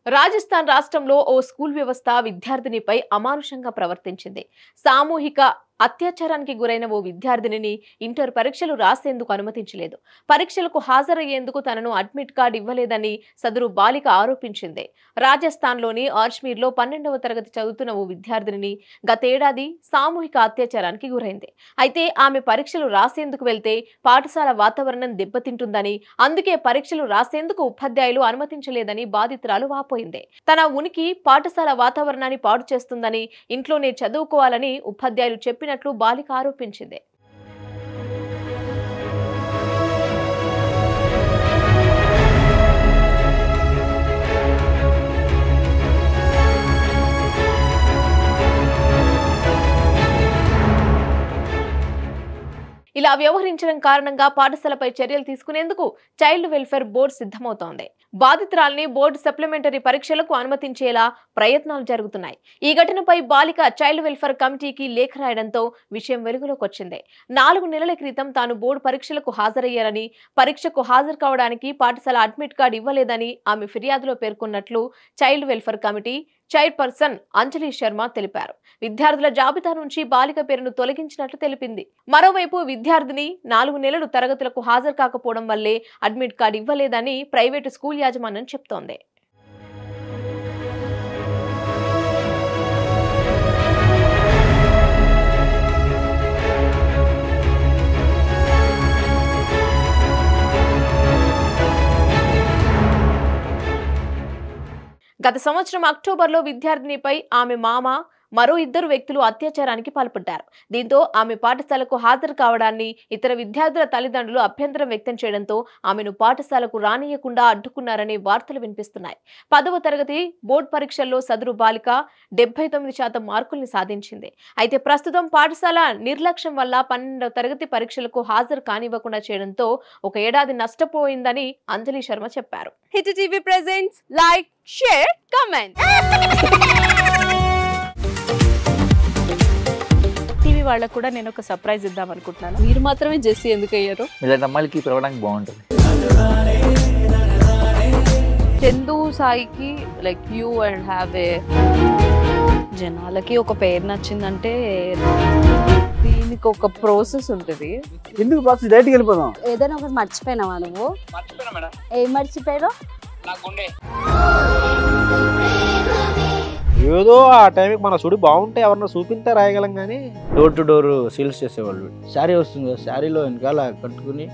రాజస్థాన్ రాష్ట్రంలో ఓ స్కూల్ వ్యవస్థ విద్యార్థినిపై అమానుషంగా ప్రవర్తించింది. సామూహిక అత్యాచారానికి గురైన ఓ విద్యార్థినిని ఇంటర్ పరీక్షలు రాసేందుకు అనుమతించలేదు. పరీక్షలకు హాజరయ్యేందుకు తనను అడ్మిట్ కార్డు ఇవ్వలేదని సదరు బాలిక ఆరోపించింది. రాజస్థాన్లోని అజ్మీర్లో 12వ తరగతి చదువుతున్న ఓ విద్యార్థినిని గతేడాది సామూహిక అత్యాచారానికి గురైంది. అయితే ఆమె పరీక్షలు రాసేందుకు వెళ్తే పాఠశాల వాతావరణం దెబ్బతింటుందని, అందుకే పరీక్షలు రాసేందుకు ఉపాధ్యాయులు అనుమతించలేదని బాధితురాలు వాపోయింది. తన ఉనికి పాఠశాల వాతావరణాన్ని పాడు చేస్తుందని, ఇంట్లోనే చదువుకోవాలని ఉపాధ్యాయులు చెప్పినట్లు బాలిక ఆరోపించింది. ఇలా వ్యవహరించడం కారణంగా పాఠశాలపై చర్యలు తీసుకునేందుకు చైల్డ్ వెల్ఫేర్ బోర్డు సిద్ధమవుతోంది. బాధితురాల్ని బోర్డు సప్లిమెంటరీ పరీక్షలకు అనుమతించేలా ప్రయత్నాలు జరుగుతున్నాయి. ఈ ఘటనపై బాలిక చైల్డ్ వెల్ఫేర్ కమిటీకి లేఖ రాయడంతో విషయం వెలుగులోకి వచ్చింది. 4 నెలల క్రితం తాను బోర్డు పరీక్షలకు హాజరయ్యారని, పరీక్షకు హాజరు కావడానికి పాఠశాల అడ్మిట్ కార్డు ఇవ్వలేదని ఆమె ఫిర్యాదులో పేర్కొన్నట్లు చైల్డ్ వెల్ఫేర్ కమిటీ చైర్పర్సన్ అంజలి శర్మ తెలిపారు. విద్యార్థుల జాబితా నుంచి బాలిక పేరును తొలగించినట్లు తెలిపింది. మరోవైపు విద్యార్థిని 4 నెలలు తరగతులకు హాజరు కాకపోవడం వల్లే అడ్మిట్ కార్డు ఇవ్వలేదని ప్రైవేటు స్కూల్ యాజమాన్యం చెప్తోంది. గత సంవత్సరం అక్టోబర్లో విద్యార్థినిపై ఆమె మామ మరో 2 వ్యక్తులు అత్యాచారానికి పాల్పడ్డారు. దీంతో ఆమె పాఠశాలకు హాజరు కావడాన్ని ఇతర విద్యార్థుల తల్లిదండ్రులు అభ్యంతరం వ్యక్తం చేయడంతో ఆమెను పాఠశాలకు రానియకుండా అడ్డుకున్నారనే వార్తలు వినిపిస్తున్నాయి. 10వ తరగతి బోర్డు పరీక్షల్లో సదరు బాలిక 79% మార్కుల్ని సాధించింది. అయితే ప్రస్తుతం పాఠశాల నిర్లక్ష్యం వల్ల 12వ తరగతి పరీక్షలకు హాజరు కానివ్వకుండా చేయడంతో ఒక ఏడాది నష్టపోయిందని అంజలి శర్మ చెప్పారు. Hit TV presents like, share, comment. TV వాళ్ళకు కూడా నేను ఒక సర్ప్రైజ్ ఇద్దాం అనుకుంటున్నాను. మీరు మాత్రమే జెస్సీ ఎందుకు అయ్యారు? ఇలాంటి అమ్మాయిలకి పిలవడానికి బాగుంటుంది. చందు సాయికి like you and have a జనాలకి ఒక పేరు నచ్చిందంటే దీనికి ఒక ప్రాసెస్ ఉంటుంది. ఎందుకు ప్రాసెస్ డైరెక్ట్‌గా వెళ్ళిపోదాం. ఏదైనా ఒకటి మర్చిపోయినావా నువ్వు? మర్చిపోయినా మేడం. ఏం మర్చిపోయావు? నా గుండె. ఏదో ఆ టైంకి మన సుడి బాగుంటే ఎవరన్నా చూపిస్తే రాయగలం కానీ డోర్ టు డోర్ సేల్స్ చేసేవాళ్ళు. శారీ వస్తుంది, శారీలో వెనకాల కట్టుకుని